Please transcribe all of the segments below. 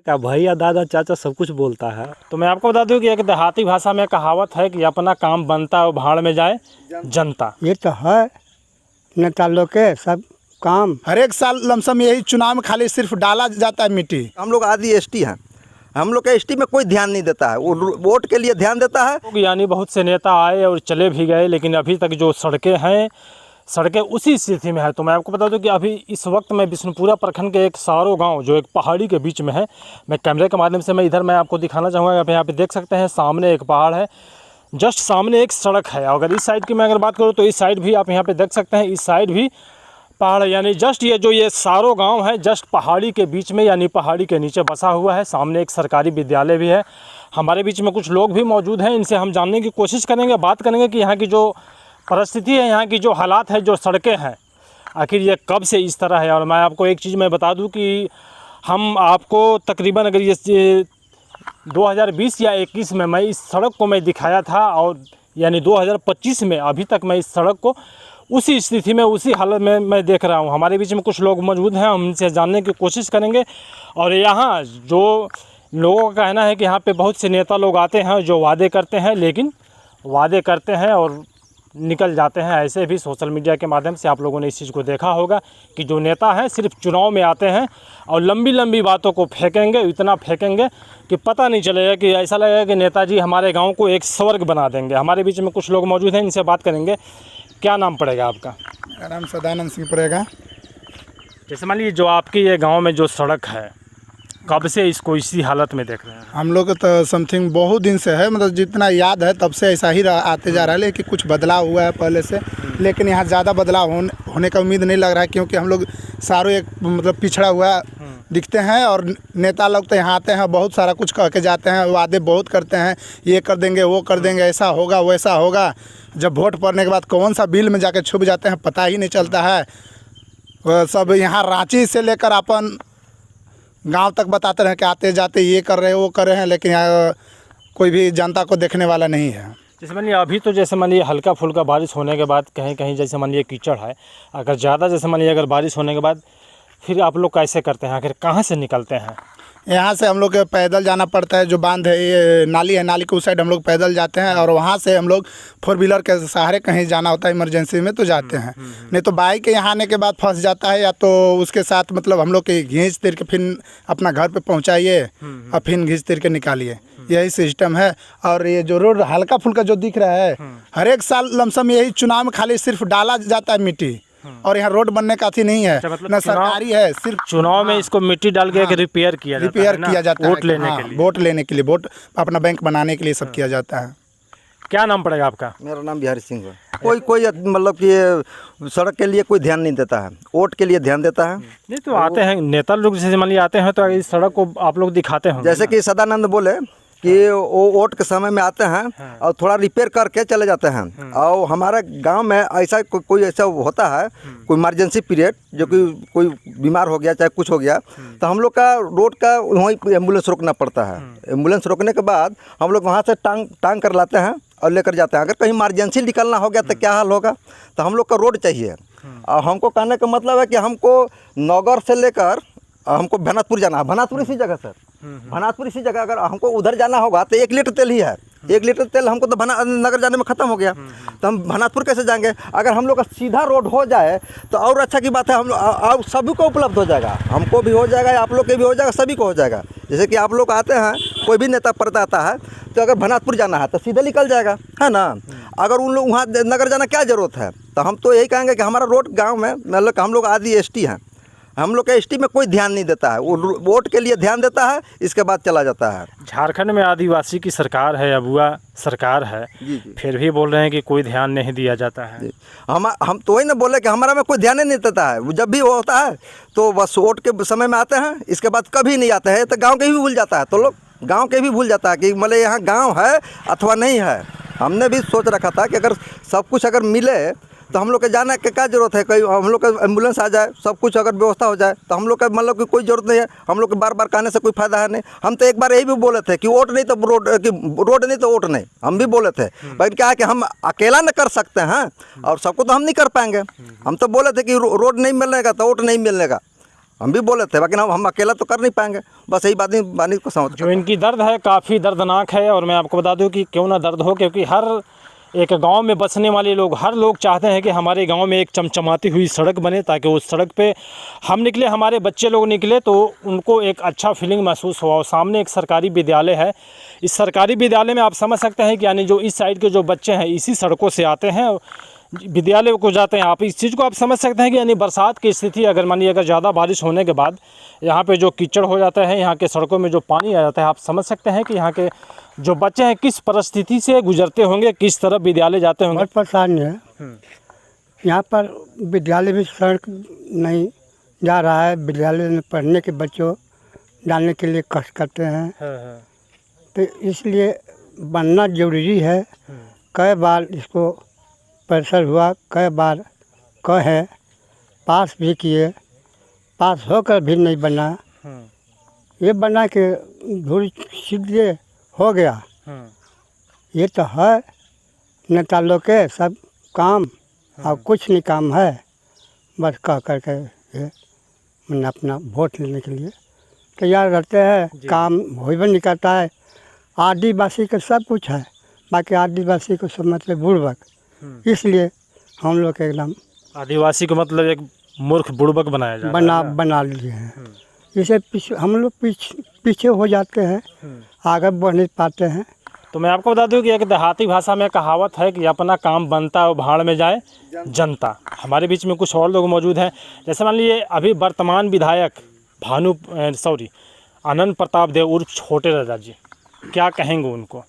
क्या भैया दादा चाचा सब कुछ बोलता है। तो मैं आपको बता दूं कि एक देहाती भाषा में कहावत है कि अपना काम बनता है और भाड़ में जाए जनता। ये तो है नेता लोग के सब काम। हर एक साल लमसम यही चुनाव में खाली सिर्फ डाला जाता है मिट्टी। हम लोग आदि एसटी हैं, हम लोग का एसटी में कोई ध्यान नहीं देता है, वो वोट के लिए ध्यान देता है। यानी बहुत से नेता आए और चले भी गए, लेकिन अभी तक जो सड़कें हैं सड़कें उसी स्थिति में है। तो मैं आपको बता दूं कि अभी इस वक्त मैं बिष्णुपुरा प्रखंड के एक सारो गांव जो एक पहाड़ी के बीच में है, मैं कैमरे के माध्यम से मैं इधर मैं आपको दिखाना चाहूँगा। आप यहाँ पे देख सकते हैं सामने एक पहाड़ है, जस्ट सामने एक सड़क है। अगर इस साइड की मैं अगर बात करूँ तो इस साइड भी आप यहाँ पे देख सकते हैं, इस साइड भी पहाड़ है। यानी जस्ट ये जो ये सारो गांव है जस्ट पहाड़ी के बीच में यानी पहाड़ी के नीचे बसा हुआ है। सामने एक सरकारी विद्यालय भी है। हमारे बीच में कुछ लोग भी मौजूद हैं, इनसे हम जानने की कोशिश करेंगे, बात करेंगे कि यहाँ की जो परिस्थिति है, यहाँ की जो हालात है, जो सड़कें हैं, आखिर ये कब से इस तरह है। और मैं आपको एक चीज़ मैं बता दूं कि हम आपको तकरीबन अगर ये 2020 या 21 में मैं इस सड़क को मैं दिखाया था और यानी 2025 में अभी तक मैं इस सड़क को उसी स्थिति में उसी हालत में मैं देख रहा हूँ। हमारे बीच में कुछ लोग मौजूद हैं, हम इनसे जानने की कोशिश करेंगे। और यहाँ जो लोगों का कहना है कि यहाँ पे बहुत से नेता लोग आते हैं जो वादे करते हैं, लेकिन वादे करते हैं और निकल जाते हैं। ऐसे भी सोशल मीडिया के माध्यम से आप लोगों ने इस चीज़ को देखा होगा कि जो नेता हैं सिर्फ चुनाव में आते हैं और लंबी लंबी बातों को फेंकेंगे, इतना फेंकेंगे कि पता नहीं चलेगा, कि ऐसा लगेगा कि नेताजी हमारे गांव को एक स्वर्ग बना देंगे। हमारे बीच में कुछ लोग मौजूद हैं, इनसे बात करेंगे। क्या नाम पड़ेगा आपका? मेरा नाम सदानंद सिंह पड़ेगा। जैसे मान लीजिए जो आपकी ये गाँव में जो सड़क है, कब से इसको इसी हालत में देख रहे हैं? हम लोग तो समथिंग बहुत दिन से है, मतलब जितना याद है तब से ऐसा ही आते जा रहा है, लेकिन कुछ बदलाव हुआ है पहले से। लेकिन यहाँ ज़्यादा बदलाव होने का उम्मीद नहीं लग रहा है, क्योंकि हम लोग सारे एक मतलब पिछड़ा हुआ दिखते हैं। और नेता लोग तो यहाँ आते हैं, बहुत सारा कुछ कह के जाते हैं, वादे बहुत करते हैं, ये कर देंगे वो कर देंगे, ऐसा होगा वैसा होगा। जब वोट पड़ने के बाद कौन सा बिल में जाके छुप जाते हैं पता ही नहीं चलता है। सब यहाँ रांची से लेकर अपन गांव तक बताते रहे कि आते जाते ये कर रहे हैं वो कर रहे हैं, लेकिन यहाँ कोई भी जनता को देखने वाला नहीं है। जैसे मान लीजिए अभी तो जैसे मान लीजिए हल्का फुल्का बारिश होने के बाद कहीं कहीं जैसे मान लीजिए कीचड़ है, अगर ज़्यादा जैसे मान लीजिए अगर बारिश होने के बाद फिर आप लोग कैसे करते हैं, आखिर कहाँ से निकलते हैं? यहाँ से हम लोग के पैदल जाना पड़ता है। जो बांध है, ये नाली है, नाली के उस साइड हम लोग पैदल जाते हैं, और वहाँ से हम लोग 4 व्हीलर के सहारे कहीं जाना होता है इमरजेंसी में तो जाते हैं। नहीं तो बाइक यहाँ आने के बाद फंस जाता है, या तो उसके साथ मतलब हम लोग के घींच तिर के फिर अपना घर पे पहुँचाइए और फिर घींच तिर के निकालिए, यही सिस्टम है। और ये जो रोड हल्का फुल्का जो दिख रहा है, हर एक साल लमसम यही चुनाव में खाली सिर्फ डाला जाता है मिट्टी, और यहाँ रोड बनने का थी नहीं है, मतलब न सरकारी है। सिर्फ चुनाव में इसको मिट्टी डाल के रिपेयर किया जाता है, वोट लेने के लिए, वोट लेने के लिए, वोट अपना बैंक बनाने के लिए सब किया जाता है। क्या नाम पड़ेगा आपका? मेरा नाम बिहारी सिंह है। कोई मतलब कि सड़क के लिए कोई ध्यान नहीं देता है, वोट के लिए ध्यान देता है। नहीं तो आते हैं नेता लोग, जैसे मान लीजिए आते हैं तो इस सड़क को आप लोग दिखाते हैं। जैसे कि सदानंद बोले कि वो वोट के समय में आते हैं और थोड़ा रिपेयर करके चले जाते हैं। और हमारे गांव में ऐसा कोई ऐसा होता है, कोई इमरजेंसी पीरियड, जो कि कोई बीमार हो गया चाहे कुछ हो गया, तो हम लोग का रोड का वहीं एम्बुलेंस रोकना पड़ता है। एम्बुलेंस रोकने के बाद हम लोग वहाँ से टांग कर लाते हैं और लेकर जाते हैं। अगर कहीं इमरजेंसी निकलना हो गया तो क्या हाल होगा, तो हम लोग का रोड चाहिए। और हमको कहने का मतलब है कि हमको नगर से लेकर हमको भनातपुर जाना है। भनातपुर इसी जगह सर, भनातपुर इसी जगह। अगर हमको उधर जाना होगा तो 1 लीटर तेल ही है, 1 लीटर तेल हमको तो नगर जाने में ख़त्म हो गया, तो हम भनातपुर कैसे जाएंगे? अगर हम लोग का सीधा रोड हो जाए तो और अच्छा की बात है, हम लोग सभी को उपलब्ध हो जाएगा, हमको भी हो जाएगा, आप लोग के भी हो जाएगा, सभी को हो जाएगा। जैसे कि आप लोग आते हैं, कोई भी नेता पड़ता आता है, तो अगर भनातपुर जाना है तो सीधे निकल जाएगा, है ना। अगर उन लोग वहाँ नगर जाना क्या ज़रूरत है? तो हम तो यही कहेंगे कि हमारा रोड गाँव में, मतलब हम लोग आदि एसटी हैं, हम लोग के एसटी में कोई ध्यान नहीं देता है, वो वोट के लिए ध्यान देता है, इसके बाद चला जाता है। झारखंड में आदिवासी की सरकार है, अबुआ सरकार है, फिर भी बोल रहे हैं कि कोई ध्यान नहीं दिया जाता है। हम तो वही ना बोले कि हमारा में कोई ध्यान ही नहीं देता है। जब भी वो होता है तो बस वोट के समय में आते हैं, इसके बाद कभी नहीं आते हैं। तो गाँव के भी भूल जाता है, तो लोग गाँव के भी भूल जाता है कि मतलब यहाँ गाँव है अथवा नहीं है। हमने भी सोच रखा था कि अगर सब कुछ अगर मिले तो हम लोग के जाने की क्या जरूरत है? कहीं हम लोग का एम्बुलेंस आ जाए, सब कुछ अगर व्यवस्था हो जाए तो हम लोग का मतलब कि कोई जरूरत नहीं है। हम लोग के बार बार कहने से कोई फायदा है नहीं। हम तो एक बार यही भी बोले थे कि वोट नहीं तो रोड, कि रोड नहीं तो वोट नहीं, हम भी बोले थे। बट क्या है कि हम अकेला न कर सकते हैं और सबको तो हम नहीं कर पाएंगे। हम तो बोले थे कि रोड नहीं मिलने का तो वोट नहीं मिलने का। हम भी बोले थे, लेकिन हम अकेला तो कर नहीं पाएंगे। बस यही बानी को समझ। जो इनकी दर्द है काफ़ी दर्दनाक है, और मैं आपको बता दूं कि क्यों ना दर्द हो, क्योंकि हर एक गांव में बसने वाले लोग, हर लोग चाहते हैं कि हमारे गांव में एक चमचमाती हुई सड़क बने, ताकि उस सड़क पे हम निकले, हमारे बच्चे लोग निकले तो उनको एक अच्छा फीलिंग महसूस हुआ। और सामने एक सरकारी विद्यालय है, इस सरकारी विद्यालय में आप समझ सकते हैं कि यानी जो इस साइड के जो बच्चे हैं इसी सड़कों से आते हैं विद्यालय को जाते हैं। आप इस चीज़ को आप समझ सकते हैं कि यानी बरसात की स्थिति अगर मानिए अगर ज़्यादा बारिश होने के बाद यहाँ पे जो कीचड़ हो जाता है, यहाँ के सड़कों में जो पानी आ जाता है, आप समझ सकते हैं कि यहाँ के जो बच्चे हैं किस परिस्थिति से गुजरते होंगे, किस तरफ विद्यालय जाते होंगे। बहुत परेशानी है। यहाँ पर विद्यालय भी सड़क नहीं जा रहा है, विद्यालय में पढ़ने के बच्चों जाने के लिए कष्ट करते हैं। तो इसलिए बनना जरूरी है। कई बार इसको प्रेशर हुआ, कई बार कहे पास भी किए, पास होकर भी नहीं बना। ये बना के धूल सीधे हो गया। ये तो है नेता लोग के सब काम, और कुछ नहीं काम है। बस कह करके ये मैंने अपना वोट लेने के लिए तैयार रहते हैं, काम हो भी नहीं करता है। आदिवासी का सब कुछ है, बाकी आदिवासी को समझते बुड़बक, इसलिए हम लोग एकदम आदिवासी को मतलब एक मूर्ख बुड़बक बनाया जा रहा है। बना लिए हैं। इसे हम लोग पीछे हो जाते हैं, आगे बढ़ नहीं पाते हैं। तो मैं आपको बता दूं कि एक देहाती भाषा में कहावत है कि अपना काम बनता और भाड़ में जाए जनता। हमारे बीच में कुछ और लोग मौजूद हैं, जैसे मान लीजिए अभी वर्तमान विधायक आनंद प्रताप देव उर्फ छोटे राजा जी, क्या कहेंगे उनको?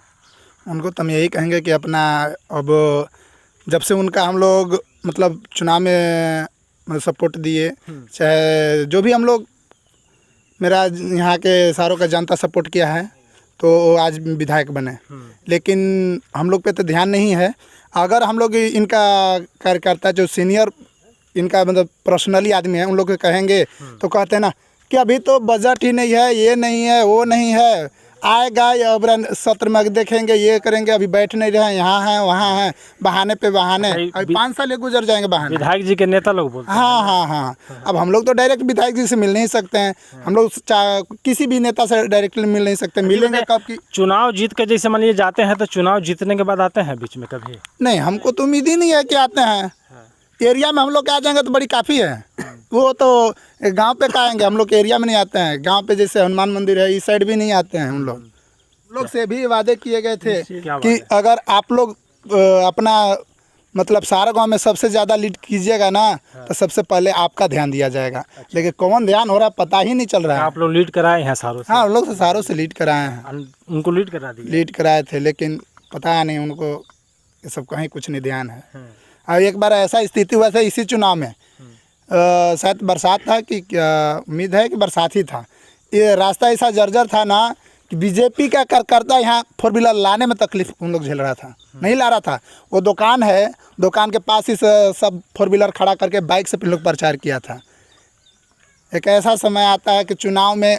उनको तो हम यही कहेंगे कि अपना अब जब से उनका हम लोग मतलब चुनाव में सपोर्ट दिए, चाहे जो भी हम लोग मेरा यहाँ के सारों का जनता सपोर्ट किया है, तो आज विधायक बने। लेकिन हम लोग पे तो ध्यान नहीं है। अगर हम लोग इनका कार्यकर्ता जो सीनियर इनका मतलब पर्सनली आदमी है, उन लोग को कहेंगे तो कहते हैं ना कि अभी तो बजट ही नहीं है, ये नहीं है, वो नहीं है, आएगा अब सत्र में देखेंगे, ये करेंगे, अभी बैठ नहीं रहे हैं, यहाँ हैं वहाँ हैं, बहाने पे बहाने। अभी 5 साल गुजर जाएंगे बहाने। विधायक जी के नेता लोग बोलते हैं। हाँ। अब हम लोग तो डायरेक्ट विधायक जी से मिल नहीं सकते हैं, हम लोग किसी भी नेता से डायरेक्टली मिल नहीं सकते। मिलेंगे कब की चुनाव जीत के जैसे मान लीजिए जाते हैं, तो चुनाव जीतने के बाद आते हैं बीच में कभी? नहीं, हमको तो उम्मीद ही नहीं है कि आते हैं। एरिया में हम लोग आ जाएंगे तो बड़ी काफ़ी है। वो तो गांव पे आएंगे, हम लोग एरिया में नहीं आते हैं। गांव पे जैसे हनुमान मंदिर है, इस साइड भी नहीं आते हैं। हम लोग से भी वादे किए गए थे कि अगर आप लोग अपना मतलब सारा गांव में सबसे ज़्यादा लीड कीजिएगा ना, तो सबसे पहले आपका ध्यान दिया जाएगा। लेकिन कौन ध्यान हो रहा है पता ही नहीं चल रहा है। आप लोग लीड कराए हैं सारों से? हाँ, हम लोग से सारों से लीड कराए हैं। उनको लीड करा दिए? लीड कराए थे, लेकिन पता नहीं उनको ये सब कहीं कुछ नहीं ध्यान है। और एक बार ऐसा स्थिति हुआ था इसी चुनाव में, शायद बरसात था कि उम्मीद है कि बरसात ही था। ये रास्ता ऐसा जर्जर था ना कि बीजेपी का कार्यकर्ता यहाँ 4 व्हीलर लाने में तकलीफ उन लोग झेल रहा था, नहीं ला रहा था। वो दुकान है, दुकान के पास ही सब 4 व्हीलर खड़ा करके बाइक से लोग प्रचार किया था। एक ऐसा समय आता है कि चुनाव में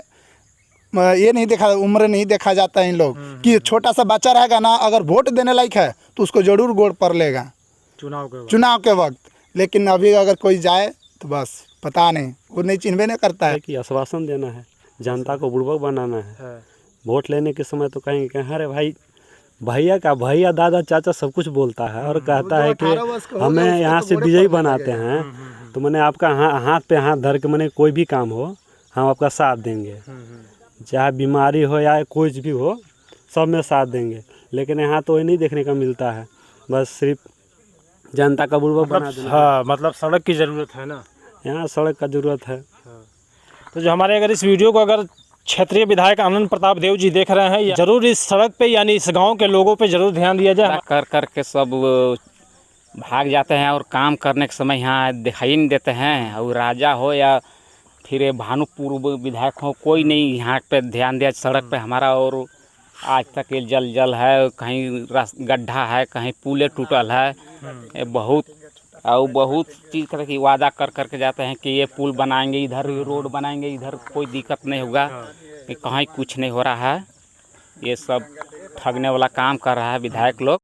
ये नहीं देखा, उम्र नहीं देखा जाता है इन लोग कि छोटा सा बच्चा रहेगा ना, अगर वोट देने लायक है तो उसको जरूर गोड़ पर लेगा चुनाव के वक्त। लेकिन अभी अगर कोई जाए तो बस पता नहीं, वो नहीं चिन्हबे नहीं करता है। कि आश्वासन देना है, जनता को बुड़बक बनाना है। वोट लेने के समय तो कहेंगे कि अरे भाई भैया दादा चाचा सब कुछ बोलता है और कहता है कि हमें यहाँ से विजयी बनाते हैं, तो मैंने आपका हाथ पे हाथ धर के मैंने कोई भी काम हो हम आपका साथ देंगे, चाहे बीमारी हो या कुछ भी हो, सब में साथ देंगे। लेकिन यहाँ तो ये नहीं देखने का मिलता है, बस सिर्फ जनता का बुड़बक बना देना। हाँ, मतलब सड़क की ज़रूरत है ना, यहाँ सड़क का ज़रूरत है। तो जो हमारे अगर इस वीडियो को अगर क्षेत्रीय विधायक आनंद प्रताप देव जी देख रहे हैं, जरूर इस सड़क पे यानी इस गांव के लोगों पे जरूर ध्यान दिया जाए। कर के सब भाग जाते हैं और काम करने के समय यहाँ दिखाई नहीं देते हैं। और राजा हो या फिर भानुपुर विधायक हो, कोई नहीं यहाँ पे ध्यान दिया सड़क पे हमारा। और आज तक ये जल है, कहीं गड्ढा है, कहीं पुले टूटल है। ये बहुत चीज़ करके की वादा कर के जाते हैं कि ये पुल बनाएंगे, इधर रोड बनाएंगे, इधर कोई दिक्कत नहीं होगा, कि कहीं कुछ नहीं हो रहा है। ये सब ठगने वाला काम कर रहा है विधायक लोग।